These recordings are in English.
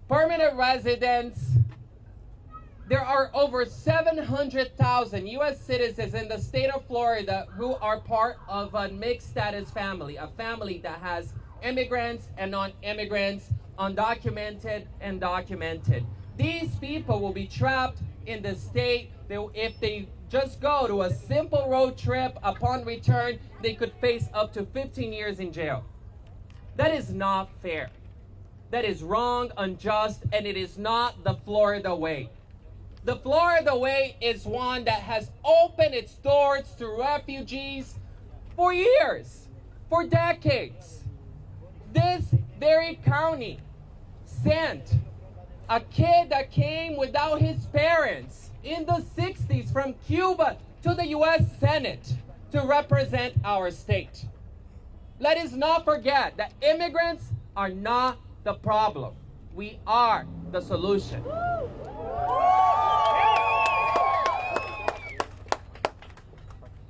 permanent residents. There are over 700,000 U.S. citizens in the state of Florida who are part of a mixed status family, a family that has immigrants and non-immigrants, undocumented and documented. These people will be trapped in the state. If they just go to a simple road trip upon return, they could face up to 15 years in jail. That is not fair. That is wrong, unjust, and it is not the Florida way. The Florida way is one that has opened its doors to refugees for years, for decades. This very county sent a kid that came without his parents in the 60s from Cuba to the U.S. Senate to represent our state. Let us not forget that immigrants are not the problem. We are the solution.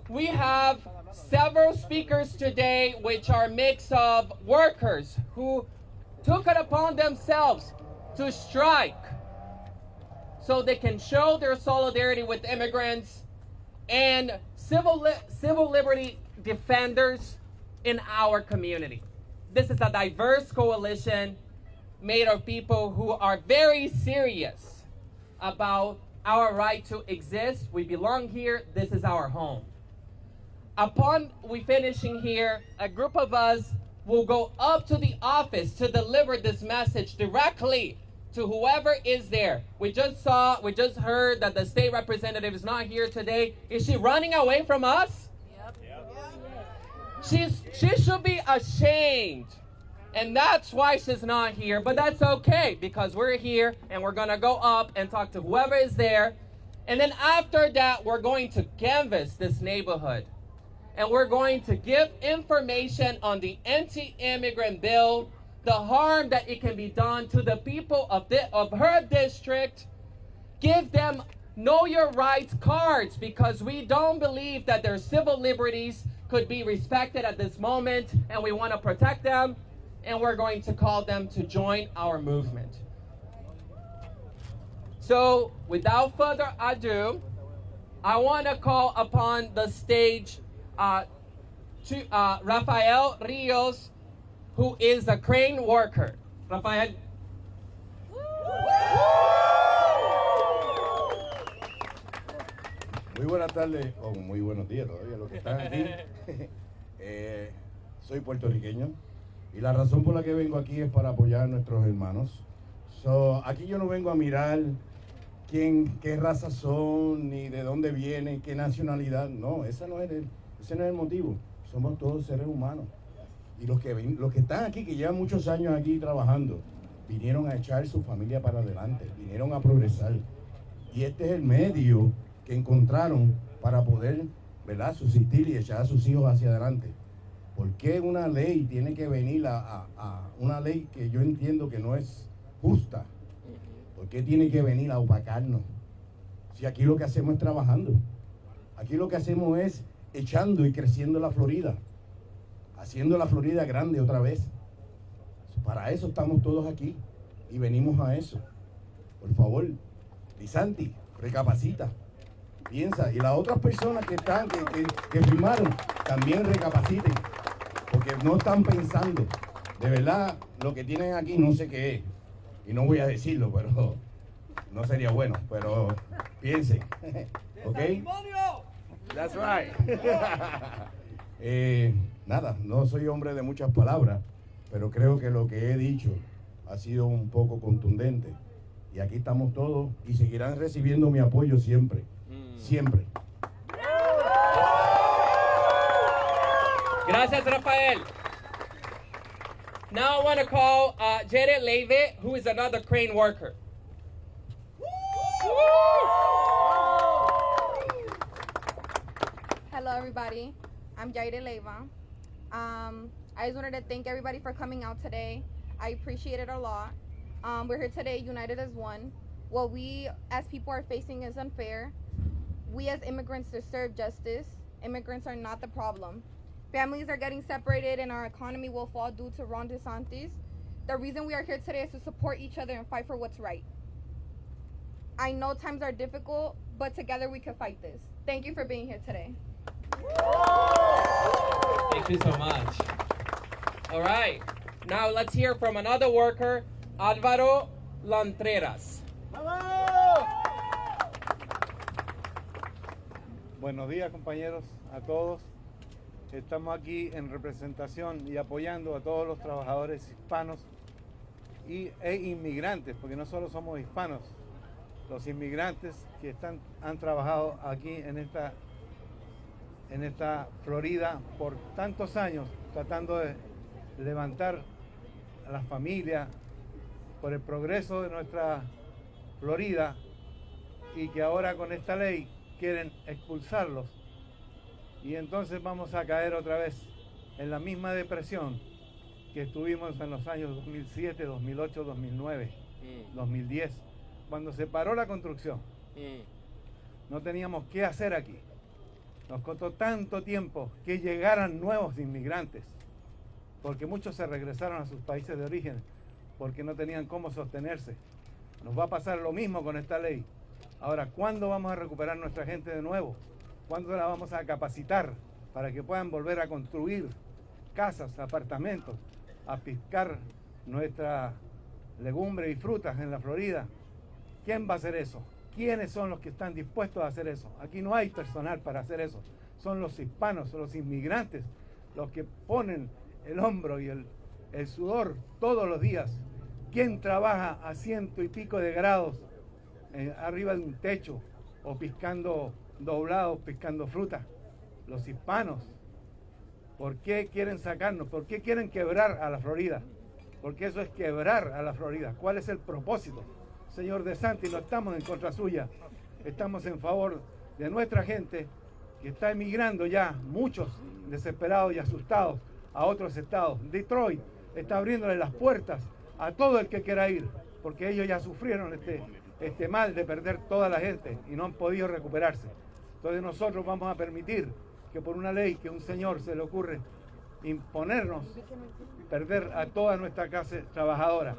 We have several speakers today which are a mix of workers who took it upon themselves to strike so they can show their solidarity with immigrants, and civil liberty defenders in our community. This is a diverse coalition made of people who are very serious about our right to exist. We belong here. This is our home. Upon we finishing here, a group of us will go up to the office to deliver this message directly to whoever is there. We just heard that the state representative is not here today. Is she running away from us? Yep. She should be ashamed. And that's why she's not here. But that's okay, because we're here and we're going to go up and talk to whoever is there. And then after that, we're going to canvass this neighborhood. And we're going to give information on the anti-immigrant bill, the harm that it can be done to the people of her district. Give them know your rights cards, because we don't believe that their civil liberties could be respected at this moment, and we want to protect them, and we're going to call them to join our movement. So without further ado, I want to call upon the stage Rafael Rios, who is a crane worker. Rafael. Muy buenas tardes, o muy buenos días todavía, los que están aquí. Soy puertorriqueño y la razón por la que vengo aquí es para apoyar a nuestros hermanos. Aquí yo no vengo a mirar qué raza son, ni de dónde vienen, qué nacionalidad. No, ese no es el motivo. Somos todos seres humanos. Y los que están aquí, que llevan muchos años aquí trabajando, vinieron a echar su familia para adelante, vinieron a progresar. Y este es el medio que encontraron para poder, ¿verdad?, subsistir y echar a sus hijos hacia adelante. ¿Por qué una ley tiene que venir a una ley que yo entiendo que no es justa? ¿Por qué tiene que venir a opacarnos? Si aquí lo que hacemos es trabajando. Aquí lo que hacemos es echando y creciendo la Florida, haciendo la Florida grande otra vez. Para eso estamos todos aquí y venimos a eso. Por favor, Lisanti, recapacita, piensa, y las otras personas que están, que firmaron, también recapaciten, porque no están pensando. De verdad, lo que tienen aquí no sé qué es, y no voy a decirlo, pero no sería bueno, pero piensen, ¿ok? That's right. Nada, no soy hombre de muchas palabras, pero creo que lo que he dicho ha sido un poco contundente. Y aquí estamos todos y seguirán recibiendo mi apoyo siempre, siempre. Gracias, Rafael. Now I want to call Jared Leve, who is another crane worker. Hello, everybody. I'm Jaire Leva. I just wanted to thank everybody for coming out today. I appreciate it a lot. We're here today united as one. What we as people are facing is unfair. We as immigrants deserve justice. Immigrants are not the problem. Families are getting separated and our economy will fall due to Ron DeSantis. The reason we are here today is to support each other and fight for what's right. I know times are difficult, but together we can fight this. Thank you for being here today. Thank you so much. All right. Now let's hear from another worker, Álvaro Lantreras. Buenos días, compañeros, a todos. Estamos aquí en representación y apoyando a todos los trabajadores hispanos e inmigrantes, porque no solo somos hispanos, los inmigrantes que han trabajado aquí en esta Florida por tantos años, tratando de levantar a las familias por el progreso de nuestra Florida, y que ahora con esta ley quieren expulsarlos, y entonces vamos a caer otra vez en la misma depresión que estuvimos en los años 2007, 2008, 2009, 2010, cuando se paró la construcción. No teníamos qué hacer aquí. Nos costó tanto tiempo que llegaran nuevos inmigrantes, porque muchos se regresaron a sus países de origen porque no tenían cómo sostenerse. Nos va a pasar lo mismo con esta ley. Ahora, ¿cuándo vamos a recuperar nuestra gente de nuevo? ¿Cuándo la vamos a capacitar para que puedan volver a construir casas, apartamentos, a piscar nuestra legumbre y frutas en la Florida? ¿Quién va a hacer eso? ¿Quiénes son los que están dispuestos a hacer eso? Aquí no hay personal para hacer eso. Son los hispanos, los inmigrantes, los que ponen el hombro y el sudor todos los días. ¿Quién trabaja a 100 y pico de grados arriba de un techo o piscando doblados, piscando fruta? Los hispanos. ¿Por qué quieren sacarnos? ¿Por qué quieren quebrar a la Florida? Porque eso es quebrar a la Florida. ¿Cuál es el propósito? Señor DeSantis, no estamos en contra suya, estamos en favor de nuestra gente que está emigrando ya, muchos desesperados y asustados a otros estados. Detroit está abriéndole las puertas a todo el que quiera ir, porque ellos ya sufrieron este mal de perder toda la gente y no han podido recuperarse. Entonces nosotros vamos a permitir que por una ley que a un señor se le ocurre imponernos, perder a toda nuestra clase trabajadora.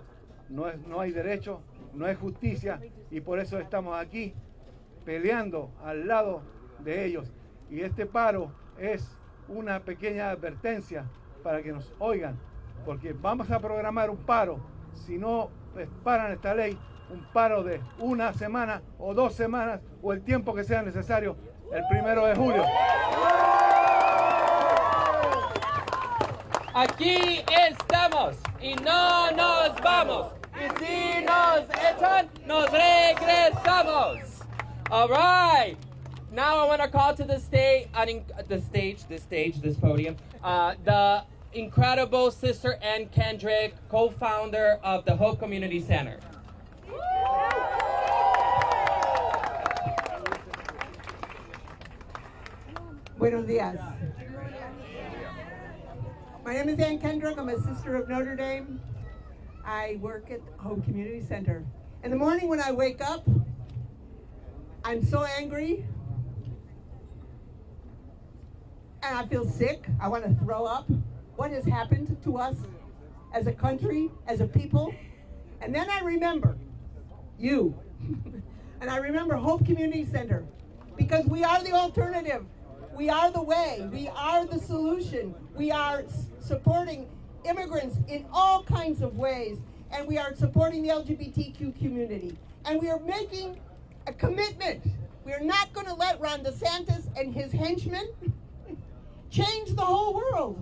No hay derecho, no es justicia, y por eso estamos aquí peleando al lado de ellos. Y este paro es una pequeña advertencia para que nos oigan, porque vamos a programar un paro, si no paran esta ley, un paro de 1 semana o 2 semanas o el tiempo que sea necesario el 1 de julio. Aquí estamos y no nos vamos. Y si nos echan, nos regresamos. All right. Now I want to call to this podium, the incredible Sister Ann Kendrick, co-founder of the Hope Community Center. Buenos días. My name is Ann Kendrick. I'm a sister of Notre Dame. I work at Hope Community Center. In the morning when I wake up, I'm so angry and I feel sick. I want to throw up. What has happened to us as a country, as a people? And then I remember you. And I remember Hope Community Center, because we are the alternative. We are the way. We are the solution. We are supporting immigrants in all kinds of ways, and we are supporting the LGBTQ community. And we are making a commitment. We are not going to let Ron DeSantis and his henchmen change the whole world.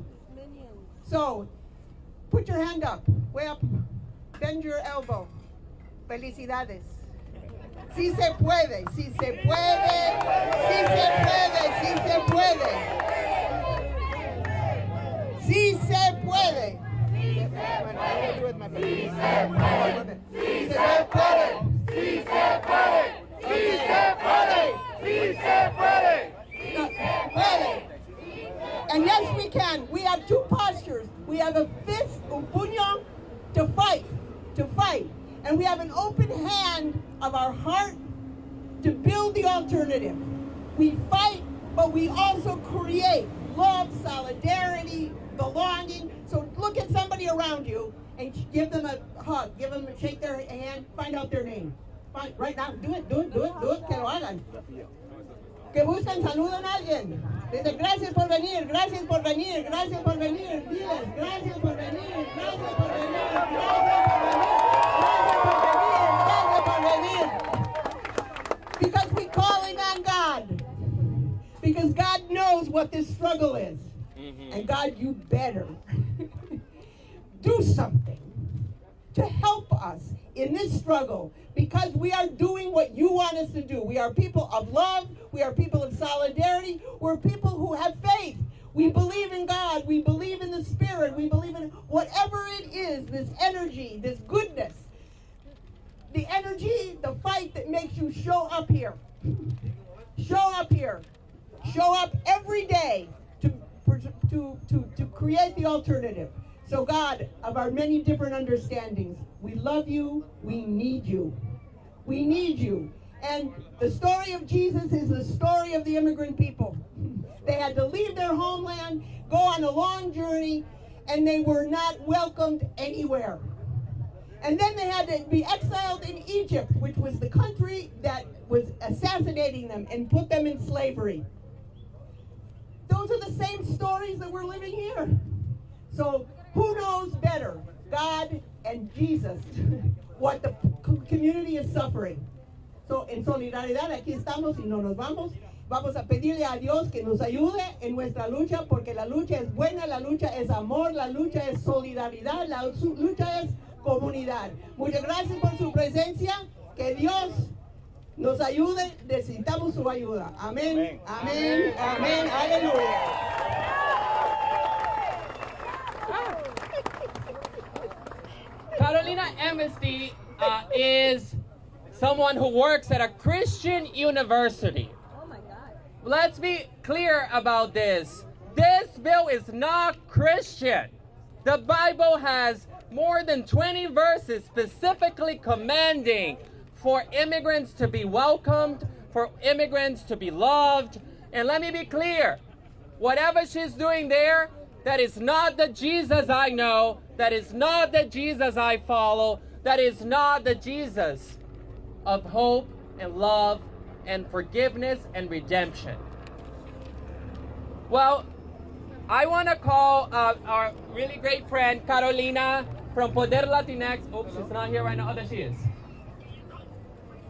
So, put your hand up, way up, bend your elbow. Felicidades. Sí se puede, sí se puede, sí se puede, sí se puede. Sí se puede. Sí se puede. Sí se puede. Sí se puede. Sí se puede. Sí se puede. And yes, we can. We have two postures. We have a fist, un puño, to fight. And we have an open hand of our heart to build the alternative. We fight, but we also create love, solidarity, belonging. So look at somebody around you and give them a hug, shake their hand, find out their name. Right now, do it, que lo hagan. Que busquen, saluden a alguien. Dice, gracias por venir, gracias por venir, gracias por venir. Diles, gracias por venir, gracias por venir, gracias por venir, gracias por venir. Because we're calling on God. Because God knows what this struggle is. And God, you better do something to help us in this struggle, because we are doing what you want us to do. We are people of love. We are people of solidarity. We're people who have faith. We believe in God. We believe in the Spirit. We believe in whatever it is, this energy, this goodness, the energy, the fight that makes you show up here. Show up here. Show up every day to create the alternative. So God, of our many different understandings, we love you, we need you. We need you. And the story of Jesus is the story of the immigrant people. They had to leave their homeland, go on a long journey, and they were not welcomed anywhere. And then they had to be exiled in Egypt, which was the country that was assassinating them and put them in slavery. Those are the same stories that we're living here. So who knows better, God and Jesus, what the community is suffering? So en solidaridad aquí estamos y no nos vamos. Vamos a pedirle a Dios que nos ayude en nuestra lucha, porque la lucha es buena, la lucha es amor, la lucha es solidaridad, la lucha es comunidad. Muchas gracias por su presencia. Que Dios nos ayude. Necesitamos su ayuda. Amén. Amén. Amén. Aleluya. Carolina Amnesty is someone who works at a Christian university. Oh my God. Let's be clear about this. This bill is not Christian. The Bible has more than 20 verses specifically commanding for immigrants to be welcomed, for immigrants to be loved. And let me be clear, whatever she's doing there, that is not the Jesus I know, that is not the Jesus I follow, that is not the Jesus of hope and love and forgiveness and redemption. Well, I want to call our really great friend Carolina from Poder Latinx. Oops, she's not here right now. Oh, there she is.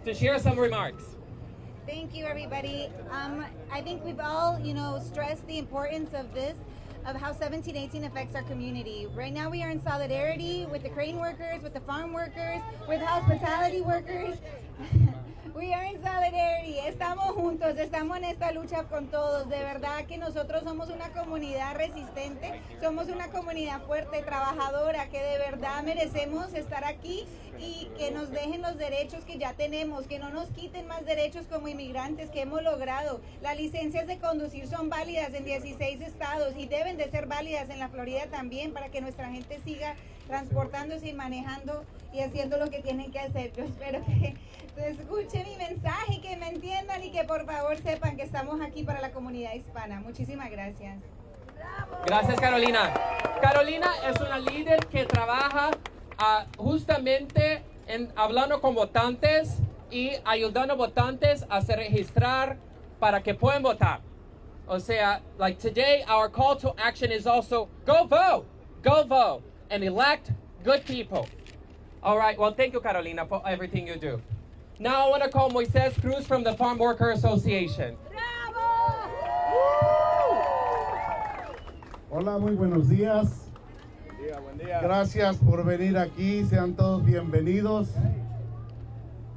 To share some remarks. Thank you, everybody. I think we've all, stressed the importance of this, of how 1718 affects our community. Right now we are in solidarity with the crane workers, with the farm workers, with hospitality workers. We are in solidarity, estamos juntos, estamos en esta lucha con todos. De verdad que nosotros somos una comunidad resistente, somos una comunidad fuerte, trabajadora, que de verdad merecemos estar aquí y que nos dejen los derechos que ya tenemos, que no nos quiten más derechos como inmigrantes que hemos logrado. Las licencias de conducir son válidas en 16 estados y deben de ser válidas en la Florida también, para que nuestra gente siga transportándose y manejando y haciendo lo que tienen que hacer. Yo espero que escuchen mi mensaje, que me entiendan y que por favor sepan que estamos aquí para la comunidad hispana. Muchísimas gracias. Gracias, Carolina. Carolina es una líder que trabaja justamente hablando con votantes y ayudando a votantes a se registrar para que puedan votar. O sea, like today, our call to action is also go vote, and elect good people. All right, well, thank you, Carolina, for everything you do. Now I want to call Moises Cruz from the Farm Worker Association. Hola, muy buenos días. Buen día. Gracias por venir aquí, sean todos bienvenidos.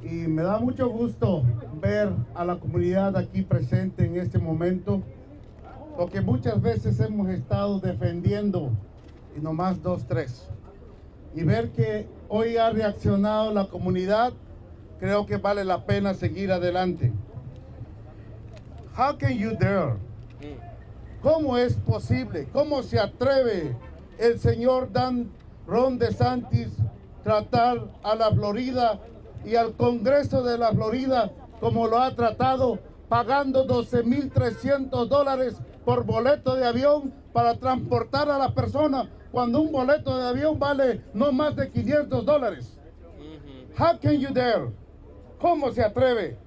Y me da mucho gusto ver a la comunidad aquí presente en este momento, porque muchas veces hemos estado defendiendo y nomás 2, 3. Y ver que hoy ha reaccionado la comunidad, creo que vale la pena seguir adelante. How can you dare? ¿Cómo es posible? ¿Cómo se atreve el señor Ron DeSantis tratar a la Florida y al Congreso de la Florida como lo ha tratado, pagando $12,300 por boleto de avión para transportar a la persona cuando un boleto de avión vale no más de $500? How can you dare? ¿Cómo se atreve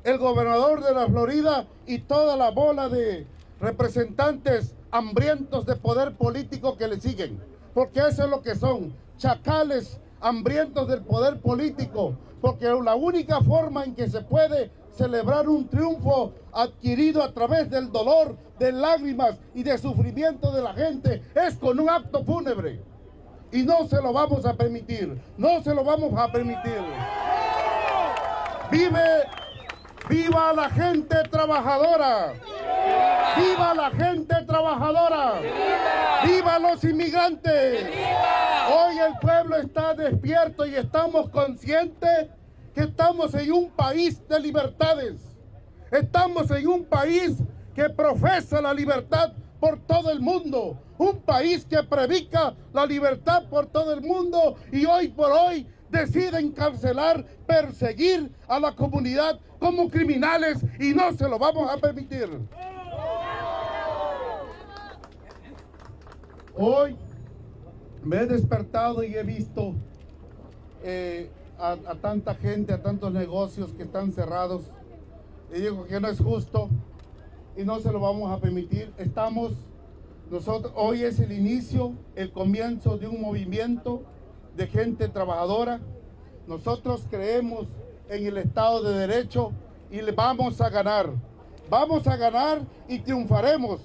el gobernador de la Florida y toda la bola de representantes hambrientos de poder político que le siguen? Porque eso es lo que son, chacales hambrientos del poder político, porque la única forma en que se puede celebrar un triunfo adquirido a través del dolor, de lágrimas y de sufrimiento de la gente es con un acto fúnebre. Y no se lo vamos a permitir, no se lo vamos a permitir. ¡Viva la gente trabajadora! ¡Viva la gente trabajadora! ¡Viva los inmigrantes! Hoy el pueblo está despierto y estamos conscientes que estamos en un país de libertades. Estamos en un país que profesa la libertad por todo el mundo. Un país que predica la libertad por todo el mundo y hoy por hoy deciden encarcelar, perseguir a la comunidad como criminales y no se lo vamos a permitir. Hoy me he despertado y he visto a tanta gente, a tantos negocios que están cerrados. Y digo que no es justo y no se lo vamos a permitir. Hoy es el inicio, el comienzo de un movimiento de gente trabajadora. Nosotros creemos en el Estado de Derecho y le vamos a ganar. Vamos a ganar y triunfaremos.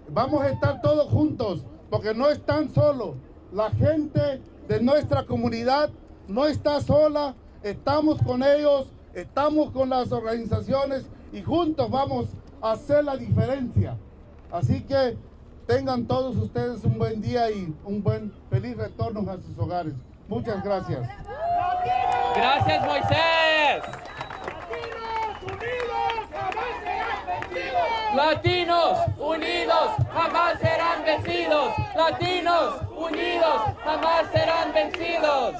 Vamos a estar todos juntos, porque no están solos. La gente de nuestra comunidad no está sola, estamos con ellos, estamos con las organizaciones y juntos vamos a hacer la diferencia. Así que tengan todos ustedes un buen día y un feliz retorno a sus hogares. Muchas gracias. Gracias, Moisés. Latinos unidos jamás serán vencidos. Latinos unidos jamás serán vencidos.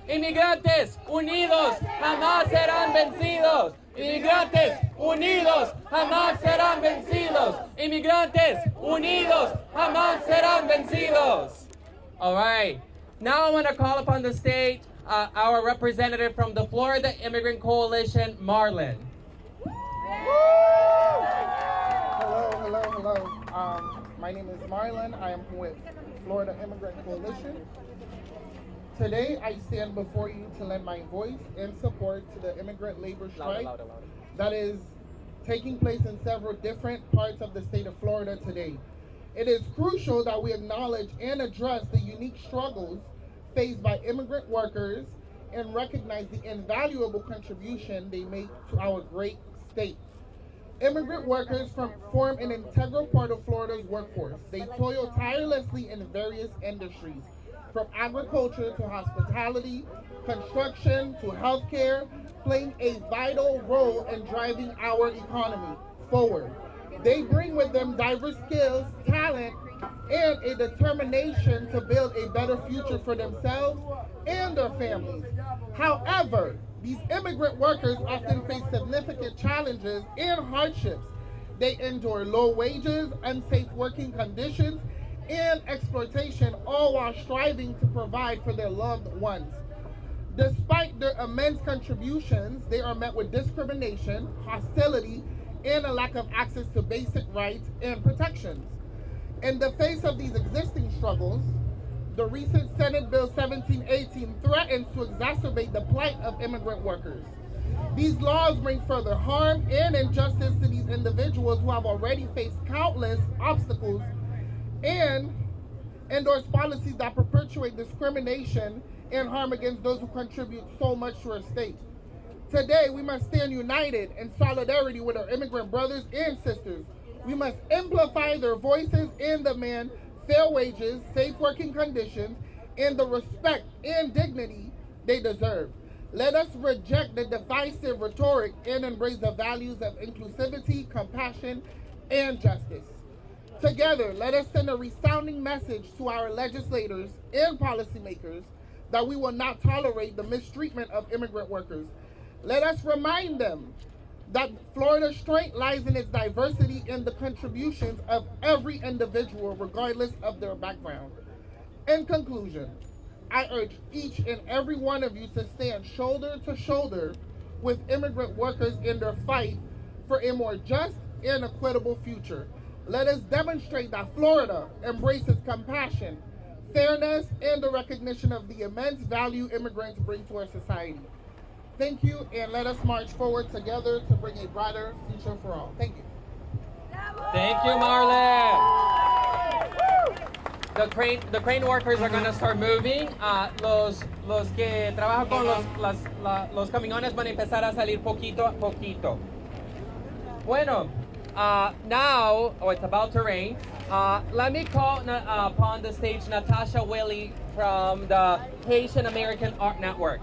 Inmigrantes unidos jamás serán vencidos. Inmigrantes unidos jamás serán vencidos. Inmigrantes unidos jamás serán vencidos. All right. Now I want to call upon the stage our representative from the Florida Immigrant Coalition, Marlon. Hello. My name is Marlon. I am with Florida Immigrant Coalition. Today, I stand before you to lend my voice and support to the immigrant labor strike that is taking place in several different parts of the state of Florida today. It is crucial that we acknowledge and address the unique struggles faced by immigrant workers and recognize the invaluable contribution they make to our great state. Immigrant workers form an integral part of Florida's workforce. They toil tirelessly in various industries, from agriculture to hospitality, construction to healthcare, playing a vital role in driving our economy forward. They bring with them diverse skills, talent, and a determination to build a better future for themselves and their families. However, these immigrant workers often face significant challenges and hardships. They endure low wages, unsafe working conditions, and exploitation, all while striving to provide for their loved ones. Despite their immense contributions, they are met with discrimination, hostility, and a lack of access to basic rights and protections. In the face of these existing struggles, the recent Senate Bill 1718 threatens to exacerbate the plight of immigrant workers. These laws bring further harm and injustice to these individuals who have already faced countless obstacles and endorse policies that perpetuate discrimination and harm against those who contribute so much to our state. Today, we must stand united in solidarity with our immigrant brothers and sisters. We must amplify their voices and demand fair wages, safe working conditions, and the respect and dignity they deserve. Let us reject the divisive rhetoric and embrace the values of inclusivity, compassion, and justice. Together, let us send a resounding message to our legislators and policymakers that we will not tolerate the mistreatment of immigrant workers. Let us remind them that Florida's strength lies in its diversity and the contributions of every individual, regardless of their background. In conclusion, I urge each and every one of you to stand shoulder to shoulder with immigrant workers in their fight for a more just and equitable future. Let us demonstrate that Florida embraces compassion, fairness, and the recognition of the immense value immigrants bring to our society. Thank you, and let us march forward together to bring a brighter future for all. Thank you. Thank you, Marlon. The crane workers are going to start moving. Los que trabajan con los camiones van a empezar a salir poquito a poquito. Bueno, now, it's about to rain. Let me call upon the stage Natasha Willie from the Haitian American Art Network.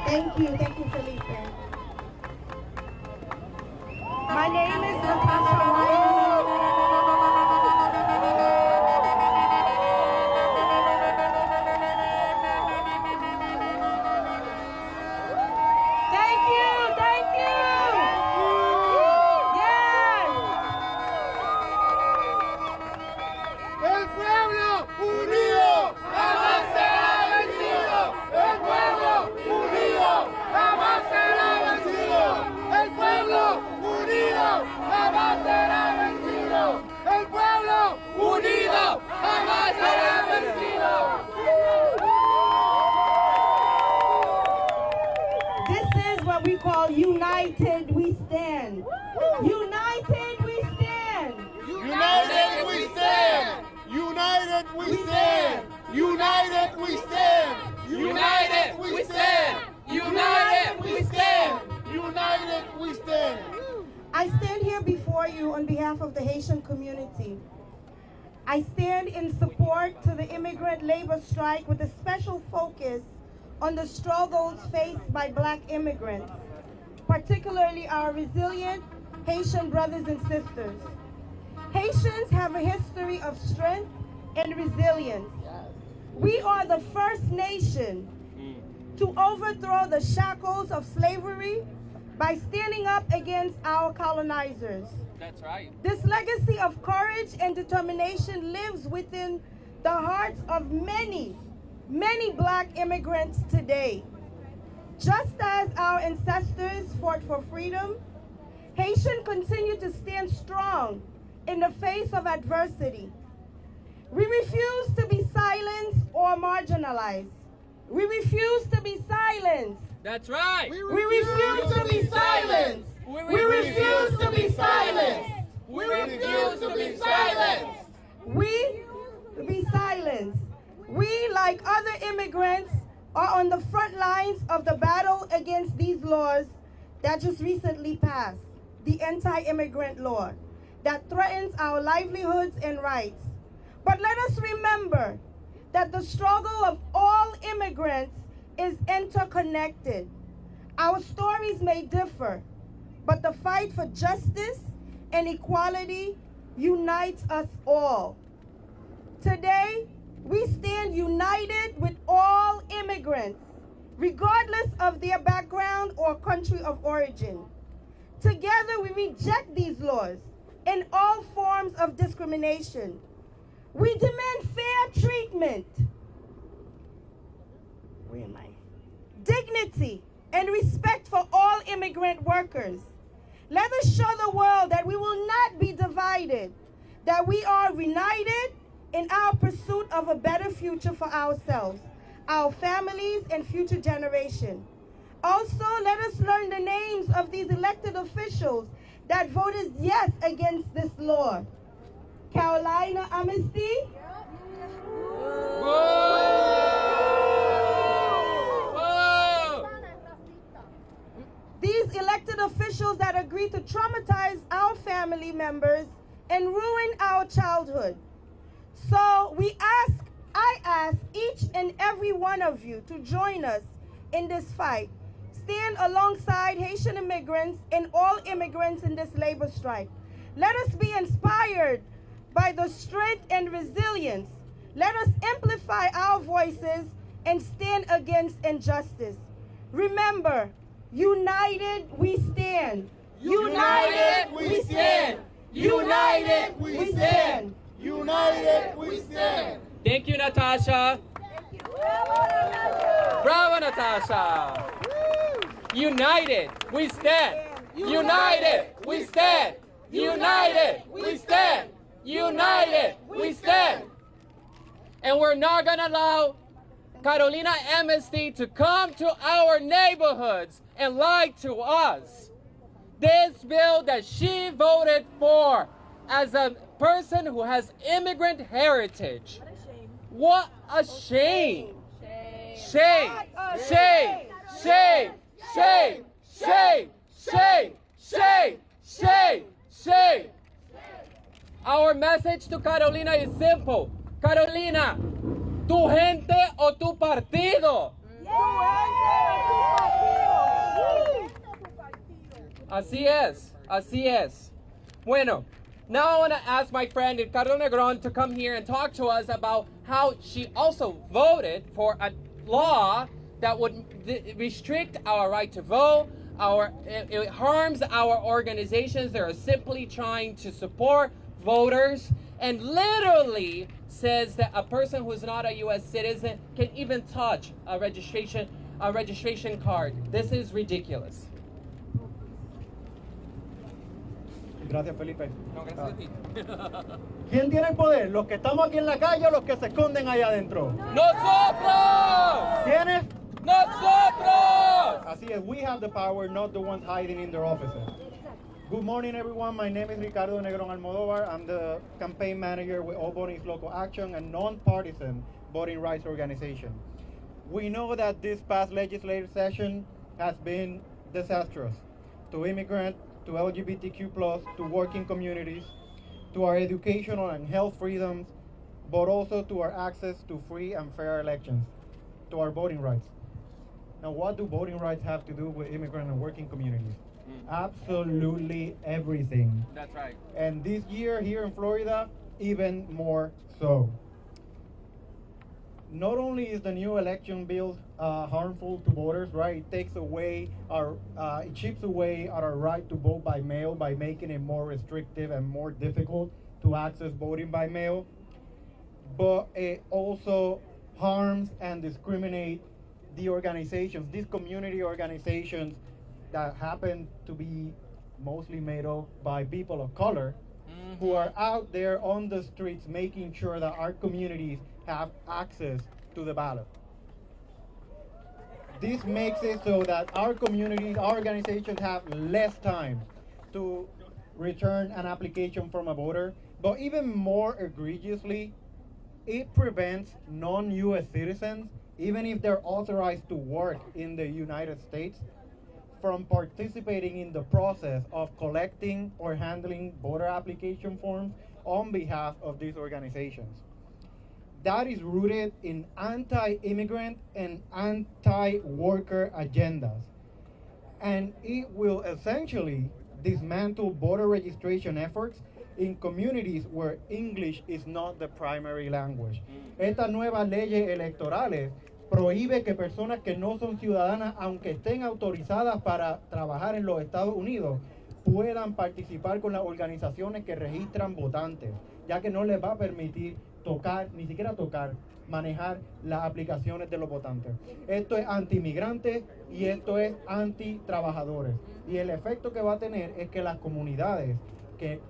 Thank you, Felipe. My name is Natasha Wiley. We call United We Stand. United We Stand. United we stand. United we stand. United we stand. United we stand. United we stand. United we stand. I stand here before you on behalf of the Haitian community. I stand in support to the immigrant labor strike with a special focus on the struggles faced by Black immigrants, particularly our resilient Haitian brothers and sisters. Haitians have a history of strength and resilience. We are the first nation to overthrow the shackles of slavery by standing up against our colonizers. That's right. This legacy of courage and determination lives within the hearts of many Black immigrants today. Just as our ancestors fought for freedom, Haitians continue to stand strong in the face of adversity. We refuse to be silenced or marginalized. We refuse to be silenced. That's right. We refuse to be silenced. We refuse to be silenced. We refuse to be silenced. We be silenced. We, like other immigrants, are on the front lines of the battle against these laws that just recently passed, the anti-immigrant law that threatens our livelihoods and rights. But let us remember that the struggle of all immigrants is interconnected. Our stories may differ, but the fight for justice and equality unites us all. Today, we stand united with all immigrants, regardless of their background or country of origin. Together, we reject these laws and all forms of discrimination. We demand fair treatment, dignity, and respect for all immigrant workers. Let us show the world that we will not be divided, that we are united in our pursuit of a better future for ourselves, our families, and future generations. Also, let us learn the names of these elected officials that voted yes against this law. Carolina Amnesty. These elected officials that agreed to traumatize our family members and ruin our childhood. So I ask each and every one of you to join us in this fight. Stand alongside Haitian immigrants and all immigrants in this labor strike. Let us be inspired by the strength and resilience. Let us amplify our voices and stand against injustice. Remember, united we stand. United we stand. United we stand. United we stand. Thank you, Natasha. Bravo, Natasha. United we stand. United we stand. United we stand. United we stand. And we're not going to allow Carolina Amnesty to come to our neighborhoods and lie to us. This bill that she voted for as a person who has immigrant heritage. What a shame. Shame. Shame. Shame. Shame. Shame. Shame. Shame. Shame. Shame. Our message to Carolina is simple. Carolina, tu gente o tu partido. Así es, así es. Bueno, now I want to ask my friend Ricardo Negron to come here and talk to us about how she also voted for a law that would restrict our right to vote. It harms our organizations that are simply trying to support voters, and literally says that a person who is not a U.S. citizen can even touch a registration card. This is ridiculous. Gracias, Felipe. No, gracias a ti. ¿Quién tiene el poder? ¿Los que estamos aquí en la calle o los que se esconden allá adentro? ¡Nosotros! ¿Quiénes? ¡Nosotros! Así es, we have the power, not the ones hiding in their offices. Good morning, everyone. My name is Ricardo Negron Almodovar. I'm the campaign manager with All Voting is Local Action, a non-partisan voting rights organization. We know that this past legislative session has been disastrous to immigrants, to LGBTQ+, to working communities, to our educational and health freedoms, but also to our access to free and fair elections, to our voting rights. Now, what do voting rights have to do with immigrant and working communities? Absolutely everything. That's right. And this year here in Florida, even more so. Not only is the new election bill harmful to voters, right? It takes away it chips away at our right to vote by mail by making it more restrictive and more difficult to access voting by mail. But it also harms and discriminates the organizations, these community organizations that happen to be mostly made up by people of color, who are out there on the streets making sure that our communities have access to the ballot. This makes it so that our communities, our organizations have less time to return an application from a voter, but even more egregiously, it prevents non-US citizens, even if they're authorized to work in the United States, from participating in the process of collecting or handling voter application forms on behalf of these organizations. That is rooted in anti-immigrant and anti-worker agendas. And it will essentially dismantle voter registration efforts in communities where English is not the primary language. Estas nuevas leyes electorales prohíbe que personas que no son ciudadanas, aunque estén autorizadas para trabajar en los Estados Unidos, puedan participar con las organizaciones que registran votantes, ya que no les va a permitir ni siquiera manejar las aplicaciones de los votantes. Esto es anti-inmigrantes y esto es anti-trabajadores. Y el efecto que va a tener es que las comunidades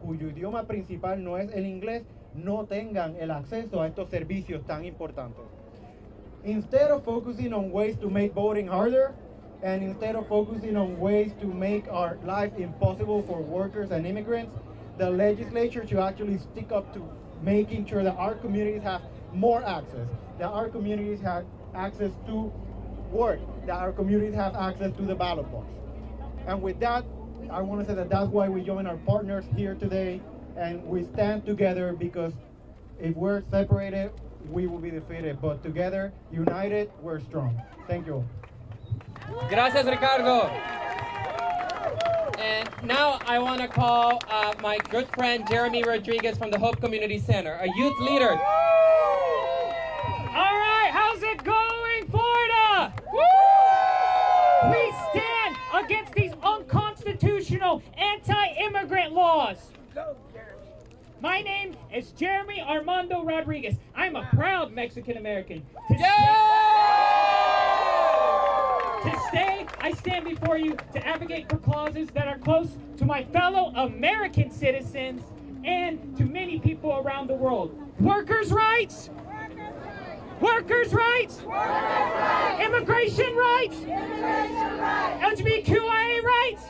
cuyo idioma principal no es el inglés, no tengan el acceso a estos servicios tan importantes. Instead of focusing on ways to make voting harder, and instead of focusing on ways to make our life impossible for workers and immigrants, the legislature should actually stick up to making sure that our communities have more access, that our communities have access to work, that our communities have access to the ballot box. And with that, I want to say that that's why we join our partners here today, and we stand together, because if we're separated, we will be defeated, but together, united, we're strong. Thank you. Gracias, Ricardo. And now I want to call my good friend Jeremy Rodriguez from the Hope Community Center, a youth leader. All right, how's it going, anti-immigrant laws. My name is Jeremy Armando Rodriguez. I'm a proud Mexican American. I stand before you to advocate for causes that are close to my fellow American citizens and to many people around the world. Workers' rights. Workers' rights. Immigration rights. LGBTQIA rights.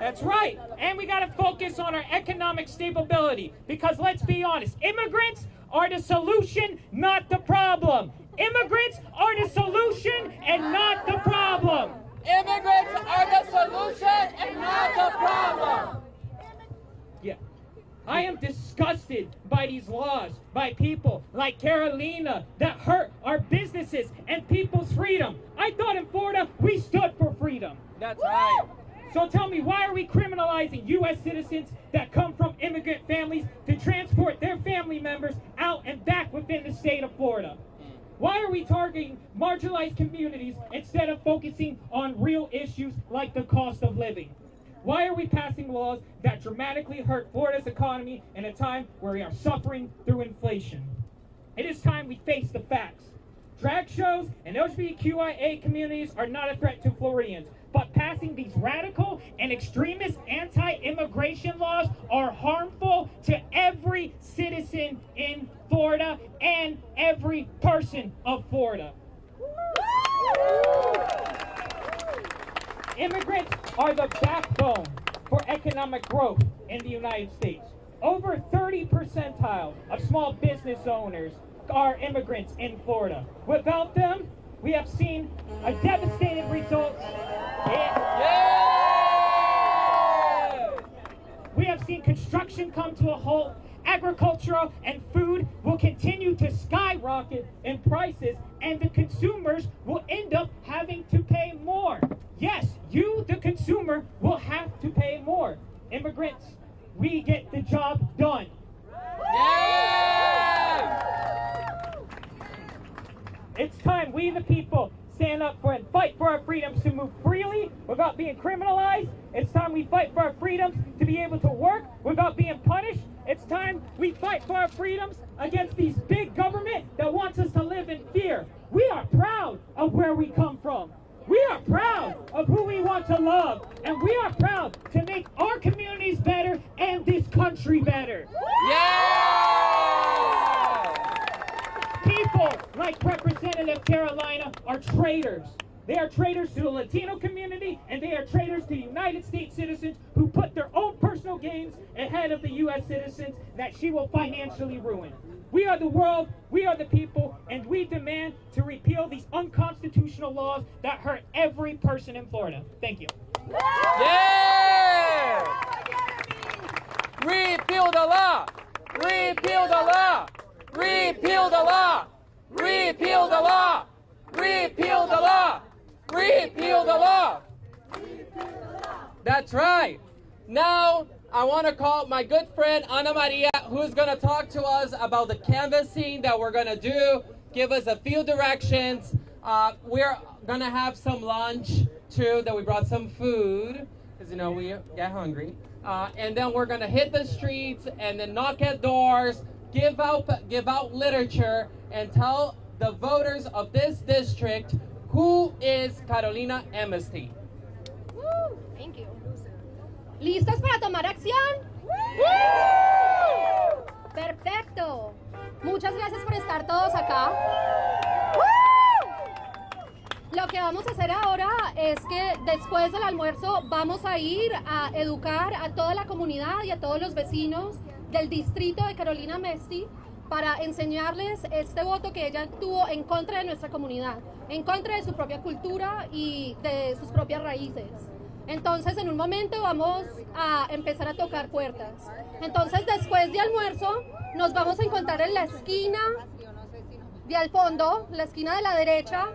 That's right. And we got to focus on our economic stability because let's be honest, immigrants are the solution, not the problem. Immigrants are the solution and not the problem. Immigrants are the solution and not the problem. Yeah. I am disgusted by these laws, by people like Carolina that hurt our businesses and people's freedom. I thought in Florida we stood for freedom. That's right. So tell me, why are we criminalizing U.S. citizens that come from immigrant families to transport their family members out and back within the state of Florida? Why are we targeting marginalized communities instead of focusing on real issues like the cost of living? Why are we passing laws that dramatically hurt Florida's economy in a time where we are suffering through inflation? It is time we face the facts. Drag shows and LGBTQIA communities are not a threat to Floridians, but passing these radical and extremist anti-immigration laws are harmful to every citizen in Florida and every person of Florida. Immigrants are the backbone for economic growth in the United States. Over 30% of small business owners are immigrants in Florida. Without them, we have seen a devastating result. We have seen construction come to a halt. Agricultural and food will continue to skyrocket in prices, and the consumers will end up having to pay more. Yes, you, the consumer, will have to pay more. Immigrants, we get the job done. It's time we, the people, stand up for and fight for our freedoms to move freely without being criminalized. It's time we fight for our freedoms to be able to work without being punished. It's time we fight for our freedoms against these big government that wants us to live in fear. We are proud of where we come from. We are proud of who we want to love. And we are proud to make our communities better and this country better. People like Representative Carolina are traitors. They are traitors to the Latino community, and they are traitors to United States citizens who put their own personal gains ahead of the U.S. citizens that she will financially ruin. We are the world, we are the people, and we demand to repeal these unconstitutional laws that hurt every person in Florida. Thank you. Repeal the law! Repeal the law! Repeal the law! Repeal the law! Repeal the law! Repeal the law! That's right. Now, I want to call my good friend Ana Maria, who's going to talk to us about the canvassing that we're going to do, give us a few directions. We're going to have some lunch, too, that we brought some food, because, you know, we get hungry. And then we're going to hit the streets and then knock at doors, give out literature, and tell the voters of this district who is Carolina Amnesty. Woo, thank you. ¿Listos para tomar acción? Perfecto. Muchas gracias por estar todos acá. Lo que vamos a hacer ahora es que después del almuerzo vamos a ir a educar a toda la comunidad y a todos los vecinos del distrito de Carolina Amnesty para enseñarles este voto que ella tuvo en contra de nuestra comunidad, en contra de su propia cultura y de sus propias raíces. Entonces, en un momento vamos a empezar a tocar puertas. Entonces, después de almuerzo, nos vamos a encontrar en la esquina de al fondo, la esquina de la derecha,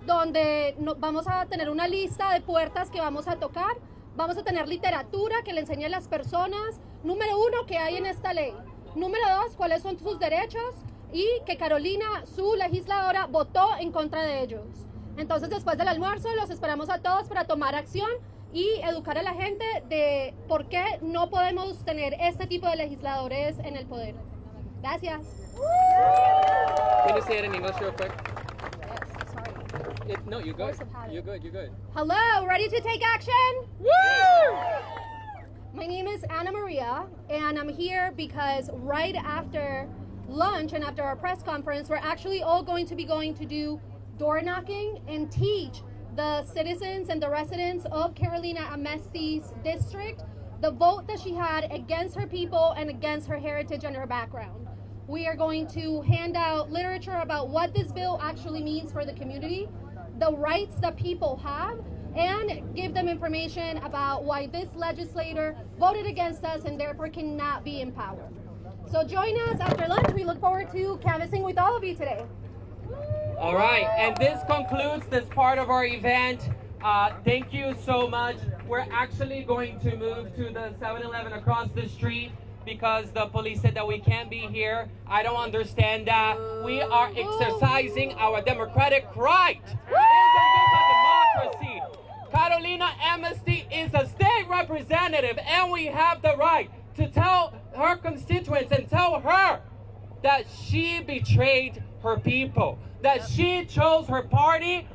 donde vamos a tener una lista de puertas que vamos a tocar. Vamos a tener literatura que le enseñe a las personas, número 1, qué hay en esta ley. Número 2, cuáles son sus derechos y que Carolina, su legisladora, votó en contra de ellos. Entonces, después del almuerzo, los esperamos a todos para tomar acción y educar a la gente de por qué no podemos tener este tipo de legisladores en el poder. Gracias. Can you say it in English real quick? No, you're good. You're good. Hello, ready to take action? Woo! My name is Ana Maria, and I'm here because right after lunch and after our press conference, we're actually all going to be going to do door knocking and teach the citizens and the residents of Carolina Amesti's district the vote that she had against her people and against her heritage and her background. We are going to hand out literature about what this bill actually means for the community, the rights that people have, and give them information about why this legislator voted against us and therefore cannot be in power. So join us after lunch. We look forward to canvassing with all of you today. All right, and this concludes this part of our event. Thank you so much. We're actually going to move to the 7-Eleven across the street because the police said that we can't be here. I don't understand that. We are exercising our democratic right. It's a democracy. Carolina Amnesty is a state representative, and we have the right to tell her constituents and tell her that she betrayed her people, that she chose her party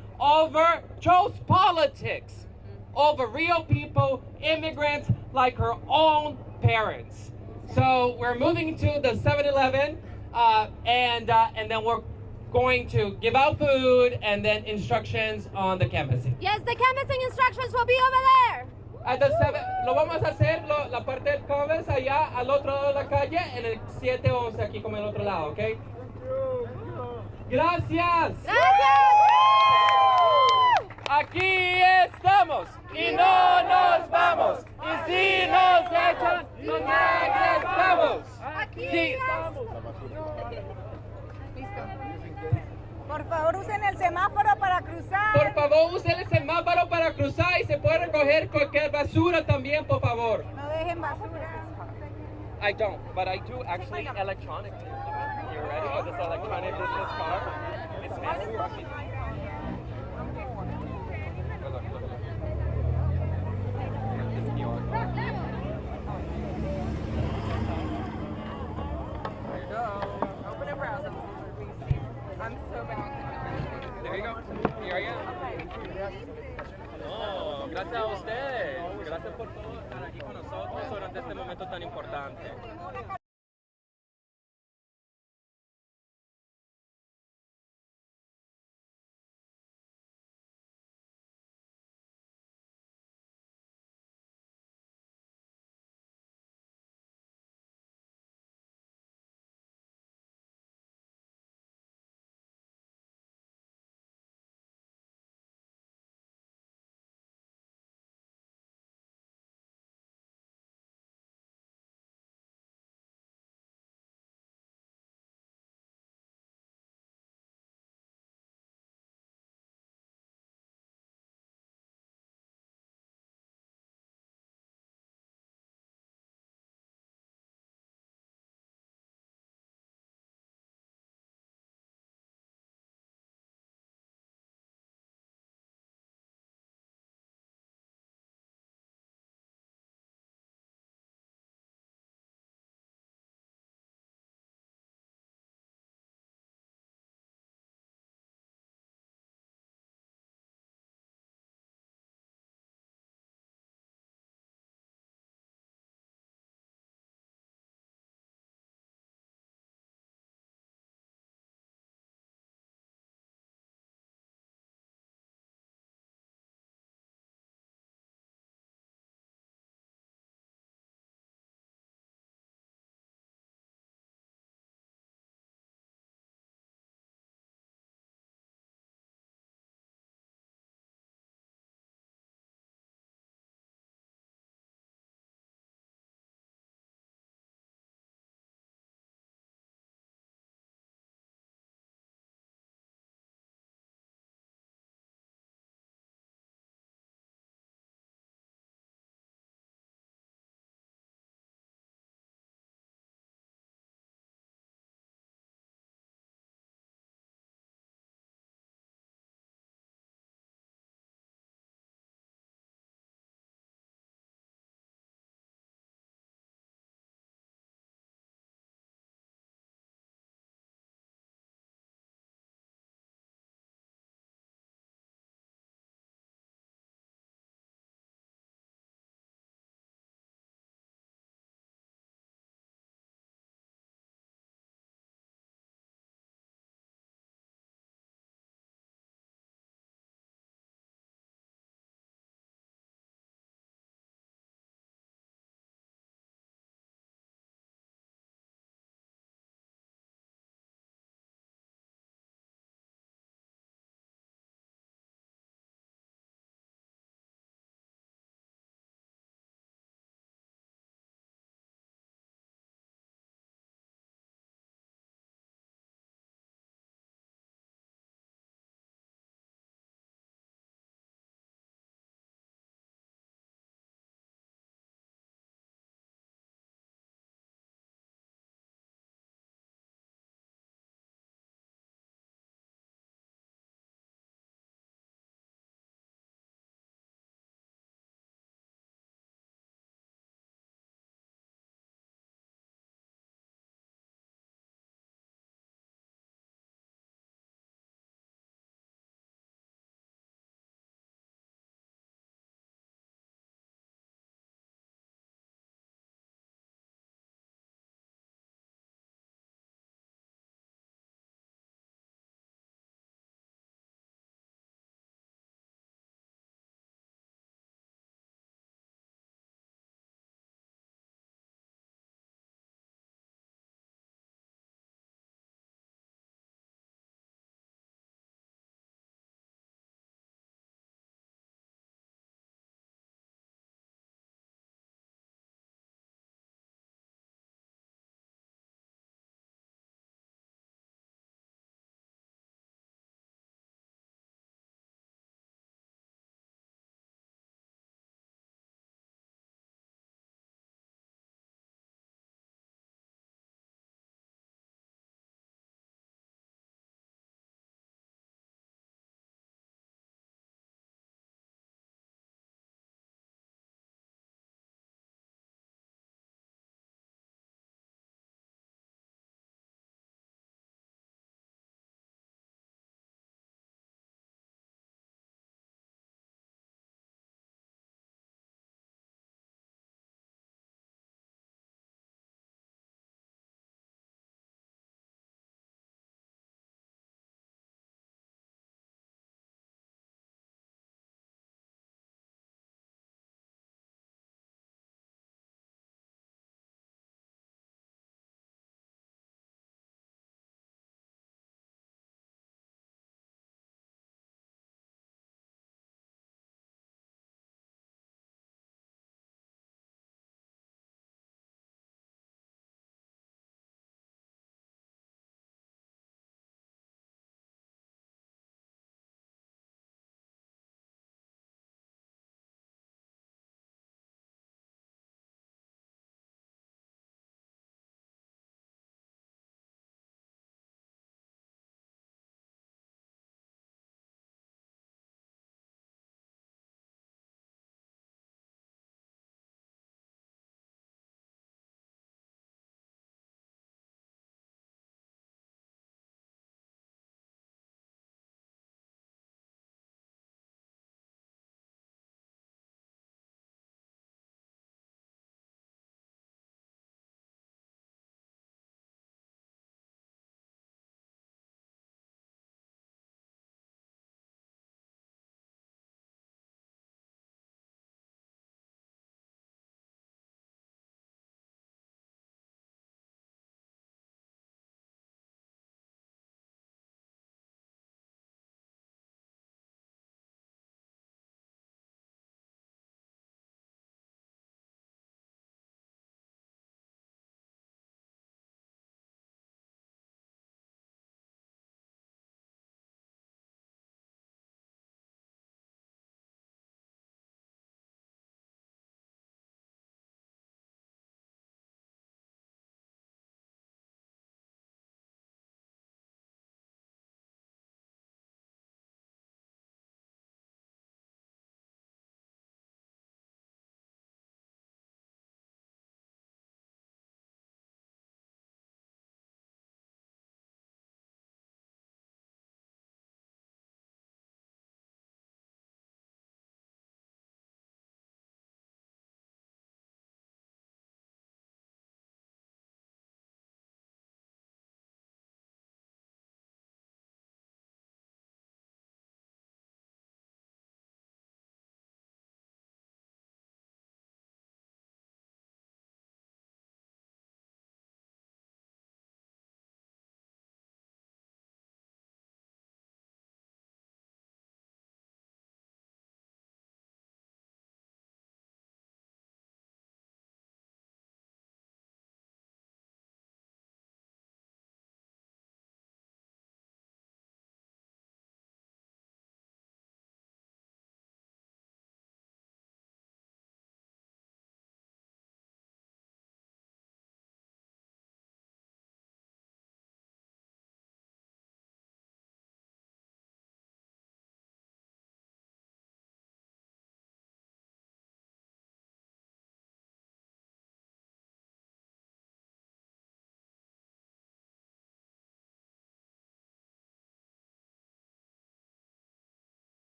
chose politics over real people, immigrants like her own parents. So we're moving to the 7-Eleven, and then we're going to give out food and then instructions on the canvassing. Yes, the canvassing instructions will be over there. At the 7, lo vamos a hacer la parte del canvas allá al otro lado de la calle en el 711 aquí como el otro lado, ¿ok? Gracias. Aquí estamos y no nos vamos. Y si nos echan, no regresamos. Aquí estamos. Por favor, usen el semáforo para cruzar. Por favor, usen el semáforo para cruzar y se puede recoger cualquier basura también, por favor. No dejen basura. I don't, but I do actually electronic. You ready for this electronic business card? It's massive. There you go. Here I am. No, gracias a ustedes. Gracias por todo estar aquí con nosotros durante este momento tan importante.